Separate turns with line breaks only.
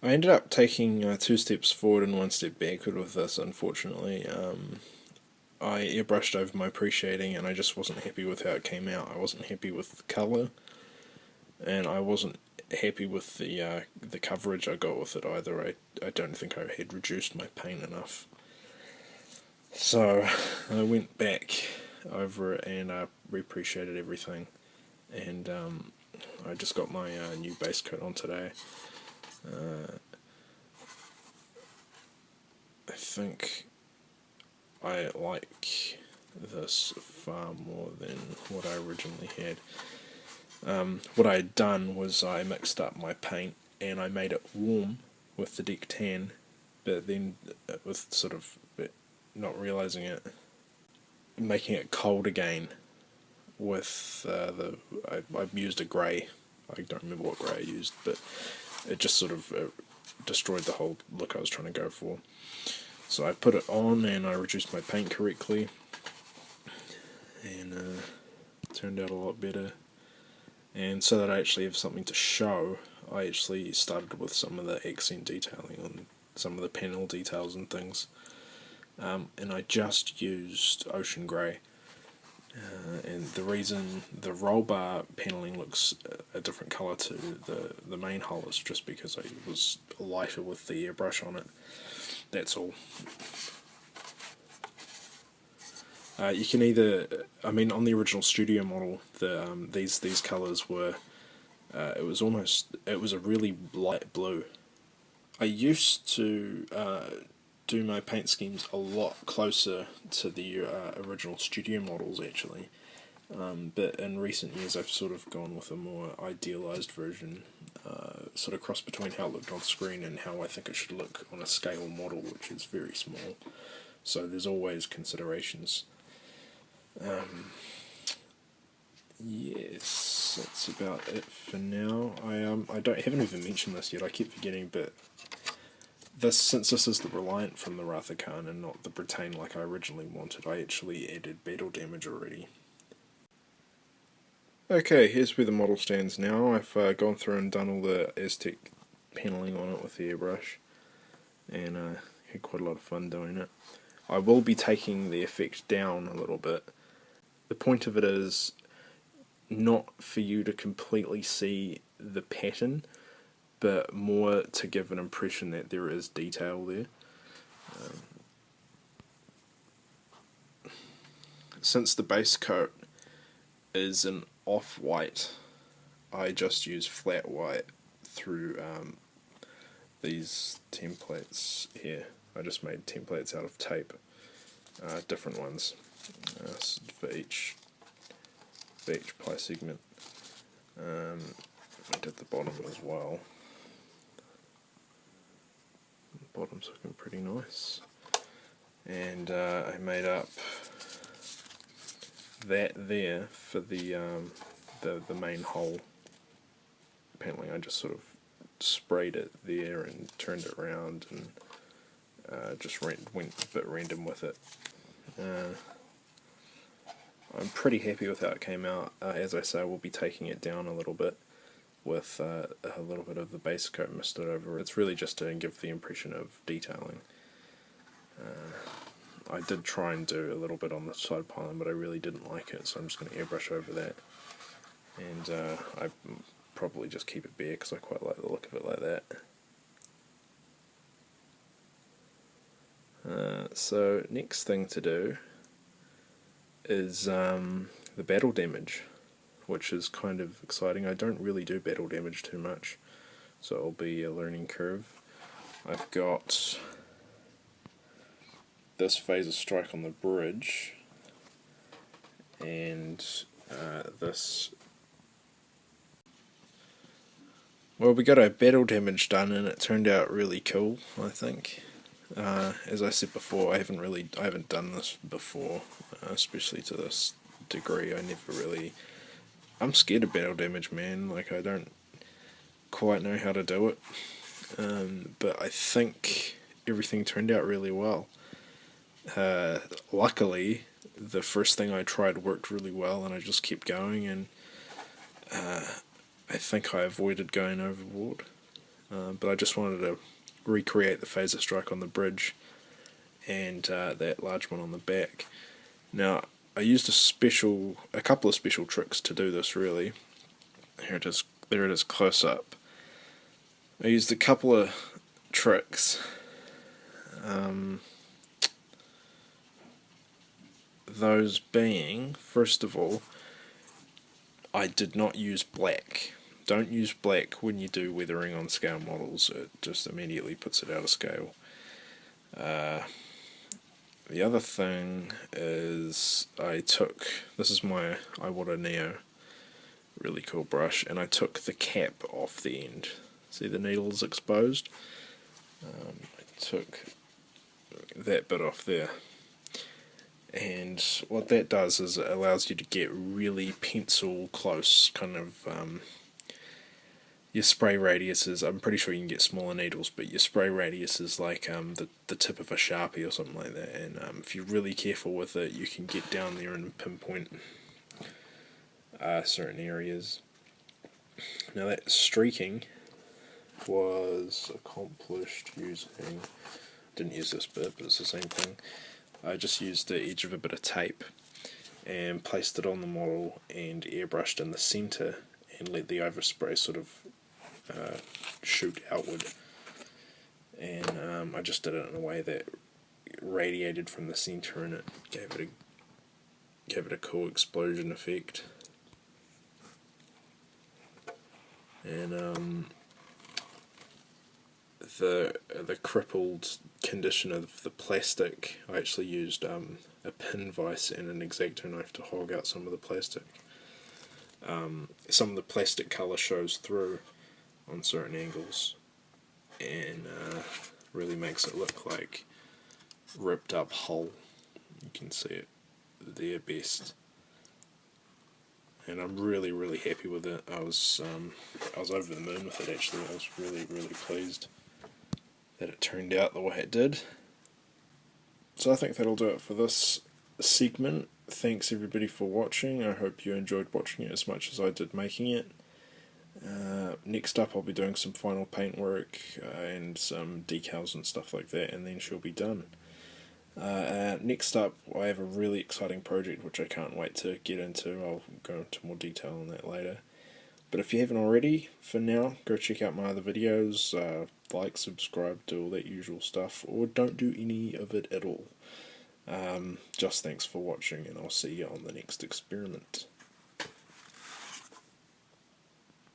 I ended up taking 2 steps forward and 1 step backward with this, unfortunately. I airbrushed over my pre-shading and I just wasn't happy with how it came out. I wasn't happy with the colour, and I wasn't happy with the coverage I got with it either. I don't think I had reduced my paint enough. So I went back over it and re-pre-shaded everything, and I just got my new base coat on today. I think I like this far more than what I originally had. What I had done was I mixed up my paint and I made it warm with the deck tan, but then with sort of not realizing it, making it cold again with I used a grey. I don't remember what grey I used, but it just sort of destroyed the whole look I was trying to go for. So I put it on and I reduced my paint correctly, and it turned out a lot better. And so that I actually have something to show, I actually started with some of the accent detailing on some of the panel details and things. And I just used ocean grey. And the reason the roll bar panelling looks a different colour to the main hull is just because I was lighter with the airbrush on it. That's all. You can either, I mean, on the original studio model, these colours were, it was a really light blue. I used to do my paint schemes a lot closer to the original studio models actually, but in recent years I've sort of gone with a more idealised version, sort of cross between how it looked on screen and how I think it should look on a scale model, which is very small. So there's always considerations. Yes, that's about it for now. Haven't even mentioned this yet. I keep forgetting, but since this is the Reliant from the Wrath of Khan and not the Britain like I originally wanted, I actually added battle damage already. Okay, here's where the model stands now. I've gone through and done all the Aztec paneling on it with the airbrush, and had quite a lot of fun doing it. I will be taking the effect down a little bit. The point of it is not for you to completely see the pattern, but more to give an impression that there is detail there. Since the base coat is an off-white, I just use flat white through these templates here. I just made templates out of tape, different ones for each ply segment. I did the bottom as well. The bottom's looking pretty nice. And I made up that there for the main hole paneling. I just sort of sprayed it there and turned it around and just went a bit random with it. I'm pretty happy with how it came out. As I say, we'll be taking it down a little bit with a little bit of the base coat misted over. It's really just to give the impression of detailing. I did try and do a little bit on the side pylon, but I really didn't like it, so I'm just going to airbrush over that. And I probably just keep it bare because I quite like the look of it like that. So next thing to do is the battle damage, which is kind of exciting. I don't really do battle damage too much, so it'll be a learning curve. I've got this phaser strike on the bridge, and this. Well, we got our battle damage done, and it turned out really cool, I think. As I said before, I haven't done this before, especially to this degree. I'm scared of battle damage, man. Like, I don't quite know how to do it, but I think everything turned out really well. Luckily, the first thing I tried worked really well, and I just kept going, and I think I avoided going overboard. but I just wanted to recreate the phaser strike on the bridge and that large one on the back. Now, I used a couple of special tricks to do this. Really, there it is, close up. I used a couple of tricks. Those being, first of all, I did not use black. Don't use black when you do weathering on scale models, it just immediately puts it out of scale. The other thing is this is my Iwata Neo, really cool brush, and I took the cap off the end. See the needle's exposed? I took that bit off there. And what that does is it allows you to get really pencil close, kind of your spray radius is, I'm pretty sure you can get smaller needles, but your spray radius is like the tip of a Sharpie or something like that, and if you're really careful with it, you can get down there and pinpoint certain areas. Now that streaking was accomplished using, didn't use this bit, but it's the same thing. I just used the edge of a bit of tape and placed it on the model and airbrushed in the centre and let the overspray sort of shoot outward. And I just did it in a way that radiated from the centre, and it gave it a cool explosion effect. And the crippled condition of the plastic, I actually used a pin vise and an X-Acto knife to hog out some of the plastic. Some of the plastic colour shows through on certain angles, and really makes it look like ripped up hull. You can see it there best, and I'm really happy with it. I was over the moon with it actually. I was really pleased that it turned out the way it did. So I think that'll do it for this segment. Thanks everybody for watching. I hope you enjoyed watching it as much as I did making it. Next up I'll be doing some final paint work and some decals and stuff like that, and then she'll be done. Next up I have a really exciting project which I can't wait to get into. I'll go into more detail on that later. But if you haven't already, for now, go check out my other videos, like, subscribe, do all that usual stuff, or don't do any of it at all. Just thanks for watching, and I'll see you on the next experiment.